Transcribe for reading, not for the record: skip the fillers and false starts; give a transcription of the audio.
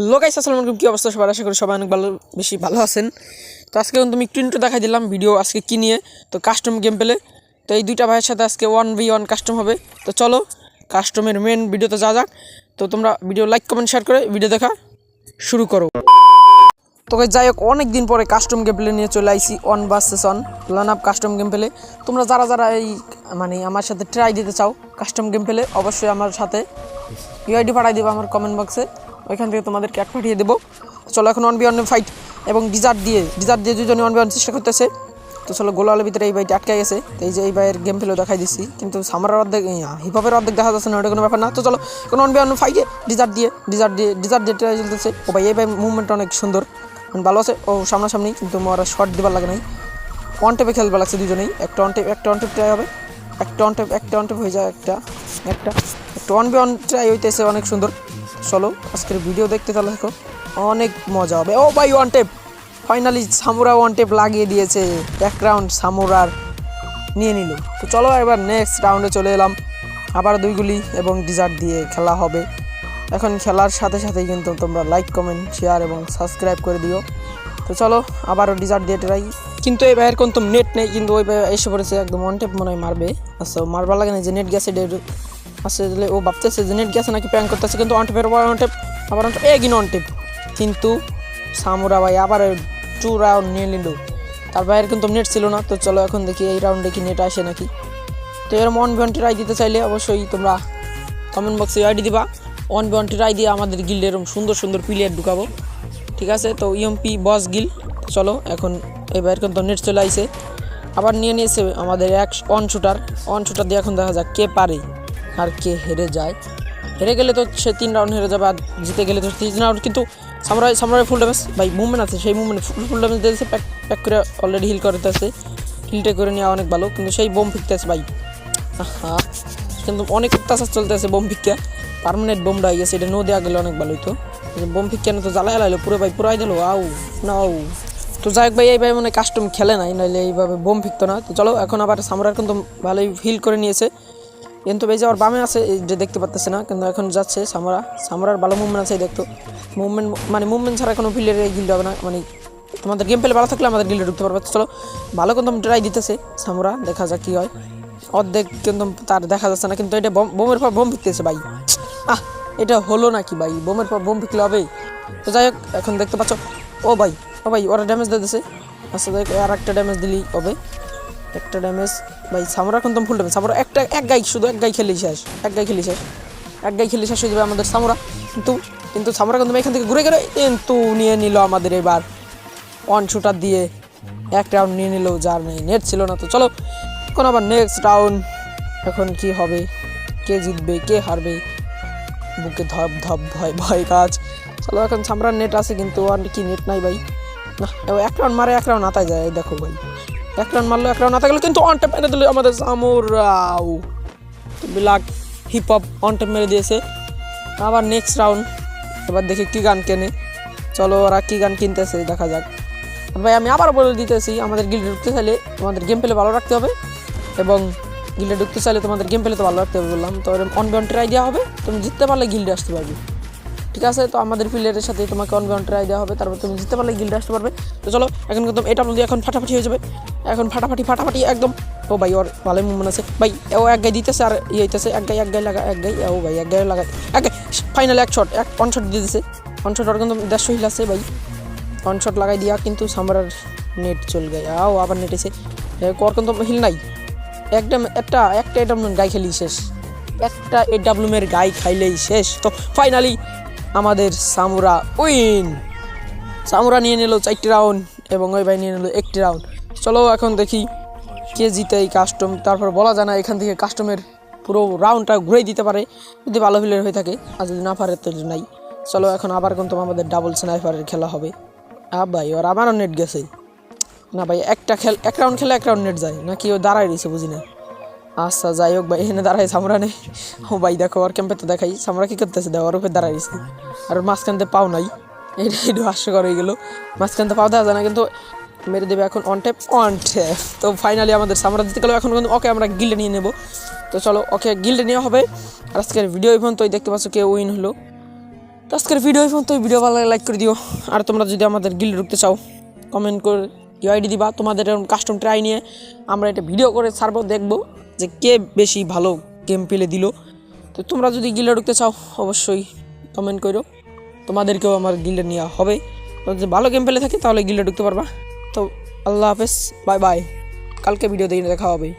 Hello guys, আসসালামু আলাইকুম। কি অবস্থা সবার? আশা করি সবাই অনেক বেশি ভালো আছেন। তো আজকে তুমি একটু ইন্ট্রো দেখাই দিলাম ভিডিও আজকে কি নিয়ে, তো কাস্টম গেম পেলে। তো এই দুইটা ভাইয়ের সাথে আজকে 1v1 কাস্টম হবে। তো চলো কাস্টমের মেন ভিডিওতে যা যাক। তো তোমরা ভিডিও লাইক কমেন্ট শেয়ার করে ভিডিও দেখা শুরু করো। তো যাই হোক, অনেক দিন পরে কাস্টম গেম প্লে নিয়ে চলে আইসি 1 vs 1 লান আপ কাস্টম গেম প্লে। তোমরা যারা এই আমার সাথে ট্রাই দিতে চাও কাস্টম গেম প্লে, অবশ্যই আমার সাথে ইউআইডি পাঠাই দেবো আমার কমেন্ট বক্সে, ওইখান থেকে তোমাদের ক্যাট পাঠিয়ে দেবো। চলো এখন 1v1 ফাইট এবং ডিজার্ট দিয়ে দুজনে 1v1 চেষ্টা করতেছে। তো চলো গোলালের ভিতরে এই ভাইটি আটকে গেছে। তো এই যে এই ভাইয়ের গেম প্লে দেখাই দিচ্ছি, কিন্তু সামারের অর্ধেক হিপহপের অর্ধেক দেখা যাচ্ছে না, ওটা কোনো ব্যাপার না। তো চলো এখন 1v1 ফাইটে ডিজার্ট দিয়ে ট্রাই চলতেছে। ও ভাই এই ভাই মুভমেন্ট অনেক সুন্দর, ভালো আছে। ও সামনাসামনি, কিন্তু আমার শর্ট দেবার লাগে নাই, ওয়ান টেপে খেলবে লাগছে দুজনেই। একটা অন টেপ ট্রাই হবে, একটা অন টেপ হয়ে যায়, একটা 1v1 ট্রাই হইতেছে অনেক সুন্দর। চলো আজকের ভিডিও দেখতে তাহলে দেখো, অনেক মজা হবে। ও ভাই ওয়ান টেপ, ফাইনালি সামুরা ওয়ান টেপ লাগিয়ে দিয়েছে, এক রাউন্ড সামুরার নিয়ে নিল। তো চলো এবার নেক্সট রাউন্ডে চলে এলাম, আবার 2 গুলি এবং ডিজার্ট দিয়ে খেলা হবে। এখন খেলার সাথে সাথেই কিন্তু তোমরা লাইক কমেন্ট শেয়ার এবং সাবস্ক্রাইব করে দিও। তো চলো আবারও ডিজার্ট দিয়ে ট্রাই, কিন্তু এই ভাইয়ের কিন্তু নেট নেই, কিন্তু ওই ভাই এসে পড়েছে একদম ওয়ান টেপ মনে হয় মারবে। আচ্ছা মারবার লাগে না, যে নেট গেছে আসলে ও ভাবতেছে যে নেট গেছে নাকি প্যাং করতেছে, কিন্তু ওয়ান টেপের ওয়ান টেপ আবার এগিন ওয়ান টেপ, কিন্তু সামুরা ভাই আবার 2 রাউন্ড নিয়ে নিল। তার ভাইয়ের কিন্তু নেট ছিল না। তো চলো এখন দেখি এই রাউন্ডে কি নেট আসে নাকি। তো এরকম 1v1 ট্রাই দিতে চাইলে অবশ্যই তোমরা কমেন্ট বক্সে আইডি দিবা। 1v1 ট্রাই দিয়ে আমাদের গিল্ডে এরকম সুন্দর প্লেয়ার ঢুকাবো, ঠিক আছে? তো ইএমপি বস গিল। চলো এখন এই ভাইয়ের কিন্তু নেট চলে আইছে, আবার নিয়ে নিয়েছে আমাদের অন শুটার দিয়ে। এখন দেখা যাক কে পারে আর কে হেরে যায়। হেরে গেলে তো সে 3 রাউন্ড হেরে যাবে, আর জিতে গেলে তো 3 রাউন্ড। কিন্তু সামরাই ফুল ড্যামেজ ভাই, মুভমেন্ট আছে, সেই মুভমেন্ট ফুল ড্যামেজ দিয়েছে, প্যাক করে অলরেডি হিল করতেছে। হিলটা করে নেওয়া অনেক ভালো, কিন্তু সেই বোম ফিকতেছে ভাই। হ্যাঁ, কিন্তু অনেক অত্যাচার চলতেছে বোম ফিকা, পার্মানেন্ট বোমটা হয়ে গেছে। এটা নো দেওয়া গেলে অনেক ভালো হইতো। বোম ফিক কেন তো জ্বালাই লাইলো পুরো ভাই, পুরাই দিল আউ নাও। তো যাই হোক ভাই, এই ভাই মানে কাস্টম খেলে নাই, নাইলে এইভাবে বোম ফিকতো না। তো চলো এখন আবার সামরার কিন্তু ভালোই হিল করে নিয়েছে, কিন্তু এই যে ওর বামে আছে যে দেখতে পাচ্তেছে না, কিন্তু এখন যাচ্ছে সামরার ভালো মুভমেন্ট আছে। দেখতো মুভমেন্ট ছাড়া কোনো প্লেয়ারে গিল্ড হবে না, তোমাদের গেম প্লে ভালো থাকলে আমাদের গিল্ডে ঢুকতে পারবে। চলো ভালো কিন্তু ট্রাই দিতেছে সামরা, দেখা যাক কি হয়। অর্ধেক কিন্তু তার দেখা যাচ্ছে না, কিন্তু এটা বোমের পর বোম ফিকতেছে ভাই। এটা হলো নাকি ভাই, বোমের পর বোম ফিকলে হবে? তো যাই হোক এখন দেখতে পাচ্ছ, ও ভাই ওরা ড্যামেজ দিতেছে। আচ্ছা যাই হোক, আর একটা ড্যামেজ দিলেই হবে, একটা ড্যামেজ ভাই। সামরা কিন্তু ফুল ড্যামেজ, সামরা এক গাই খেলেই শেষ, এক গাই খেলে শেষ হয়ে যাবে আমাদের সামরা। কিন্তু সামরা কিন্তু এখান থেকে ঘুরে কিন্তু নিয়ে নিল আমাদের এবার অন শুটার দিয়ে, এক রাউন্ড নিয়ে নিল, যার নেট ছিল না। তো চলো এখন আবার নেক্সট রাউন্ড, এখন কি হবে, কে জিতবে কে হারবে, বুকে ধপ ভয় কাজ। চলো এখন সামরার নেট আছে, কিন্তু আর কি নেট নাই ভাই। না এক রাউন্ড মারে, এক রাউন্ড আতায় যায়, দেখো ভাই, এক রাউন্ড মারলো, এক রাউন্ড আতা গেল, কিন্তু অন টেপ মেরে দিল আমাদের সামুরাও। Black hip hop on tape মেরে দিয়েছে। আবার নেক্সট রাউন্ড, এবার দেখি কি গান কেনে। চলো ওরা কি গান কিনতেছে দেখা যাক। ভাই আমি আবার বলে দিতেছি, আমাদের গিল্ডে ঢুকতে চাইলে তোমাদের গেম প্লে ভালো রাখতে হবে, এবং গিল্ডে ঢুকতে চাইলে তোমাদের গেম প্লে তো ভালো রাখতে হবে বললাম। তো এরকম 1v1 ট্রাই দেওয়া হবে, তুমি জিততে পারলে গিল্ডে আসতে পারবে, ঠিক আছে? তো আমাদের প্লেয়ারের সাথে তোমাকে 1v1 ট্রাই দেওয়া হবে, তারপর তুমি জিততে পারলে গিল্ডে আসতে পারবে। তো চলো এখন কিন্তু এটা বলতে এখন ফাটাফাটি হয়ে যাবে, এখন ফাটাফাটি একদম। ও ভাই ওর ভালোই মুভমেন্ট আছে ভাই, ও এক গাই দিতেছে আর হইতেছে, এক গাই লাগা, এক গাই, ও ভাই এক গাই লাগায়, এক গাই ফাইনালি এক অন শট দিয়ে দিতেছে। অন শট ওর কিন্তু 150 হিল আছে ভাই, অন শট লাগাই দিয়া, কিন্তু সামরার নেট চল গায়, আবার নেট এসে ওর কিন্তু হিল নাই। একটা এডাব্লুমের গাই খেলেই শেষ, একটা এডাব্লুমের গাই খাইলেই শেষ। তো ফাইনালি আমাদের সামুরা উইন, সামুরা নিয়ে নিল 4টি রাউন্ড এবং ওই ভাই নিয়ে নিল 1টি রাউন্ড। চলো এখন দেখি কে জিতে এই কাস্টম। তারপর বলা যায় না, এখান থেকে কাস্টমের পুরো রাউন্ডটা ঘুরেই দিতে পারে যদি ভালো প্লেয়ার হয়ে থাকে, আর যদি না পারে তো নাই। চলো এখন আবার কিন্তু আমাদের ডাবল স্নাইপারের খেলা হবে। ভাই ওর আমারও নেট গেছে না ভাই, এক রাউন্ড খেলে এক রাউন্ড নেট যায় নাকি, ও দাঁড়াই রয়েছে বুঝি না। আচ্ছা যাই হোক ভাই, এখানে দাঁড়াই সামরা নেই। ও ভাই দেখো ওর ক্যাম্পে তো দেখাই সামরা কী করতেছে, দেখো ওর উপরে দাঁড়াইছে, আর মাঝখানতে পাও নাই, এটা একটু হাস্যকর হয়ে গেলো। মাঝখানতে পাও দেখা যায় না, কিন্তু মেরে দেবে এখন অন টেপ। তো ফাইনালি আমাদের সামরা দিতে গেলো। এখন কিন্তু ওকে আমরা গিল্ডে নিয়ে নেবো। তো চলো ওকে গিল্ডে নেওয়া হবে। আর আজকের ভিডিও ইভেন্ট তো দেখতে পাচ্ছ কে উইন হলো। তো আজকের ভিডিও পর্যন্ত, ভিডিও ভালো লাগলে লাইক করে দিও। আর তোমরা যদি আমাদের গিল্ডে ঢুকতে চাও কমেন্ট করে ইউআইডি দিবা। তোমাদের এরকম কাস্টম ট্রাই নিয়ে আমরা এটা ভিডিও করে ছাড়বো, দেখবো যে কে বেশি ভালো গেম প্লে দিল। তো তোমরা যদি গিল্ডে ঢুকতে চাও অবশ্যই কমেন্ট করো, তোমাদেরকেও আমার গিল্ডে নেওয়া হবে। যদি ভালো গেম প্লে থাকে তাহলে গিল্ডে ঢুকতে পারবা। তো আল্লাহ হাফেজ, বাই বাই, কালকে ভিডিও দিয়ে দেখা হবে।